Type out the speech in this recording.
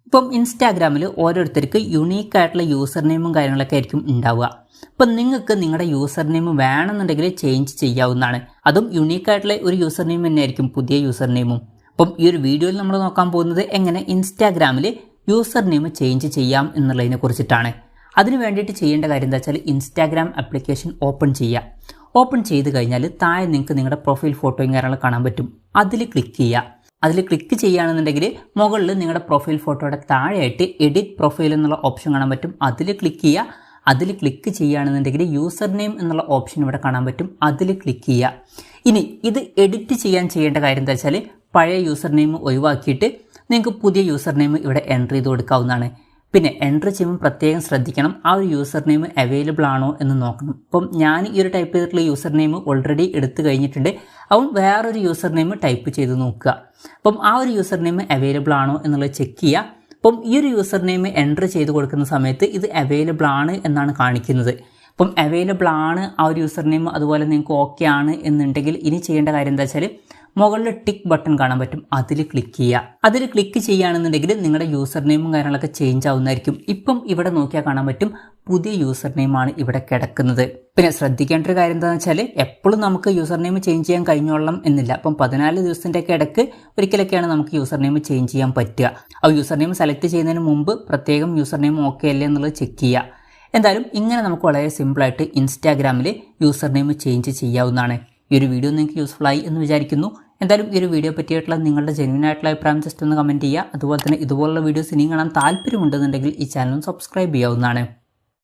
ഇപ്പം ഇൻസ്റ്റാഗ്രാമിൽ ഓരോരുത്തർക്ക് യുണീക്കായിട്ടുള്ള യൂസർ നെയിമും കാര്യങ്ങളൊക്കെ ആയിരിക്കും ഉണ്ടാവുക. അപ്പം നിങ്ങൾക്ക് നിങ്ങളുടെ യൂസർ നെയിം വേണമെന്നുണ്ടെങ്കിൽ ചേഞ്ച് ചെയ്യാവുന്നതാണ്. അതും യുണീക്കായിട്ടുള്ള ഒരു യൂസർ നെയിം തന്നെയായിരിക്കും പുതിയ യൂസർ നെയിമും. അപ്പം ഈ ഒരു വീഡിയോയിൽ നമ്മൾ നോക്കാൻ പോകുന്നത് എങ്ങനെ ഇൻസ്റ്റാഗ്രാമിൽ യൂസർ നെയിം ചേഞ്ച് ചെയ്യാം എന്നുള്ളതിനെ കുറിച്ചിട്ടാണ്. അതിന് വേണ്ടിയിട്ട് ചെയ്യേണ്ട കാര്യം എന്താ വെച്ചാൽ ഇൻസ്റ്റാഗ്രാം ആപ്ലിക്കേഷൻ ഓപ്പൺ ചെയ്യുക. ഓപ്പൺ ചെയ്ത് കഴിഞ്ഞാൽ താഴെ നിങ്ങൾക്ക് നിങ്ങളുടെ പ്രൊഫൈൽ ഫോട്ടോയും കാര്യങ്ങളൊക്കെ കാണാൻ പറ്റും. അതിൽ ക്ലിക്ക് ചെയ്യുക. അതിൽ ക്ലിക്ക് ചെയ്യുകയാണെന്നുണ്ടെങ്കിൽ മുകളിൽ നിങ്ങളുടെ പ്രൊഫൈൽ ഫോട്ടോയുടെ താഴെയായിട്ട് എഡിറ്റ് പ്രൊഫൈൽ എന്നുള്ള ഓപ്ഷൻ കാണാൻ പറ്റും. അതിൽ ക്ലിക്ക് ചെയ്യുക. അതിൽ ക്ലിക്ക് ചെയ്യുകയാണെന്നുണ്ടെങ്കിൽ യൂസർ നെയിം എന്നുള്ള ഓപ്ഷൻ ഇവിടെ കാണാൻ പറ്റും. അതിൽ ക്ലിക്ക് ചെയ്യുക. ഇനി ഇത് എഡിറ്റ് ചെയ്യേണ്ട കാര്യം എന്താ വെച്ചാൽ പഴയ യൂസർ നെയിം ഒഴിവാക്കിയിട്ട് നിങ്ങൾക്ക് പുതിയ യൂസർ നെയിം ഇവിടെ എൻ്റർ ചെയ്ത് കൊടുക്കാവുന്നതാണ്. പിന്നെ എൻ്റർ ചെയ്യുമ്പോൾ പ്രത്യേകം ശ്രദ്ധിക്കണം, ആ ഒരു യൂസർ നെയിം അവൈലബിൾ ആണോ എന്ന് നോക്കണം. അപ്പം ഞാൻ ഈ ഒരു ടൈപ്പ് ചെയ്തിട്ടുള്ള യൂസർ നെയിം ഓൾറെഡി എടുത്തു കഴിഞ്ഞിട്ടുണ്ട്. അപ്പം വേറൊരു യൂസർ നെയിം ടൈപ്പ് ചെയ്ത് നോക്കുക. അപ്പം ആ ഒരു യൂസർ നെയിം അവൈലബിൾ ആണോ എന്നുള്ളത് ചെക്ക് ചെയ്യുക. അപ്പം ഈ ഒരു യൂസർ നെയിം എൻ്റർ ചെയ്ത് കൊടുക്കുന്ന സമയത്ത് ഇത് അവൈലബിൾ ആണ് എന്നാണ് കാണിക്കുന്നത്. അപ്പം അവൈലബിൾ ആണ് ആ ഒരു യൂസർ നെയിം, അതുപോലെ നിങ്ങൾക്ക് ഓക്കെ ആണ് എന്നുണ്ടെങ്കിൽ ഇനി ചെയ്യേണ്ട കാര്യം എന്താ വെച്ചാൽ മുകളിൽ ടിക്ക് ബട്ടൺ കാണാൻ പറ്റും. അതിൽ ക്ലിക്ക് ചെയ്യുക. അതിൽ ക്ലിക്ക് ചെയ്യുകയാണെന്നുണ്ടെങ്കിൽ നിങ്ങളുടെ യൂസർ നെയിമും കാര്യങ്ങളൊക്കെ ചേഞ്ച് ആവുന്നതായിരിക്കും. ഇപ്പം ഇവിടെ നോക്കിയാൽ കാണാൻ പറ്റും പുതിയ യൂസർ നെയിമാണ് ഇവിടെ കിടക്കുന്നത്. പിന്നെ ശ്രദ്ധിക്കേണ്ട ഒരു കാര്യം എന്താണെന്ന് വെച്ചാൽ എപ്പോഴും നമുക്ക് യൂസർ നെയിം ചേഞ്ച് ചെയ്യാൻ കഴിഞ്ഞോളണം എന്നില്ല. അപ്പം 14 ദിവസത്തിൻ്റെ ഒക്കെ ഇടയ്ക്ക് ഒരിക്കലൊക്കെയാണ് നമുക്ക് യൂസർ നെയിം ചേഞ്ച് ചെയ്യാൻ പറ്റുക. ആ യൂസർ നെയിം സെലക്ട് ചെയ്യുന്നതിന് മുമ്പ് പ്രത്യേകം യൂസർ നെയിം ഓക്കെ അല്ലേ എന്നുള്ളത് ചെക്ക് ചെയ്യുക. എന്തായാലും ഇങ്ങനെ നമുക്ക് വളരെ സിമ്പിളായിട്ട് ഇൻസ്റ്റാഗ്രാമിൽ യൂസർ നെയിം ചേഞ്ച് ചെയ്യാവുന്നതാണ്. ഈ ഒരു വീഡിയോ നിങ്ങൾക്ക് യൂസ്ഫുൾ ആയി എന്ന് വിചാരിക്കുന്നു. എന്തായാലും ഈ ഒരു വീഡിയോ പറ്റിയിട്ടുള്ള നിങ്ങളുടെ ജെന്യൂൻ ആയിട്ടുള്ള അഭിപ്രായം ജസ്റ്റ് ഒന്ന് കമൻറ്റ് ചെയ്യുക. അതുപോലെ തന്നെ ഇതുപോലുള്ള വീഡിയോസ് ഇനിയും കാണാൻ താല്പര്യമുണ്ടെന്നുണ്ടെങ്കിൽ ഈ ചാനൽ സബ്സ്ക്രൈബ് ചെയ്യാവുന്നതാണ്.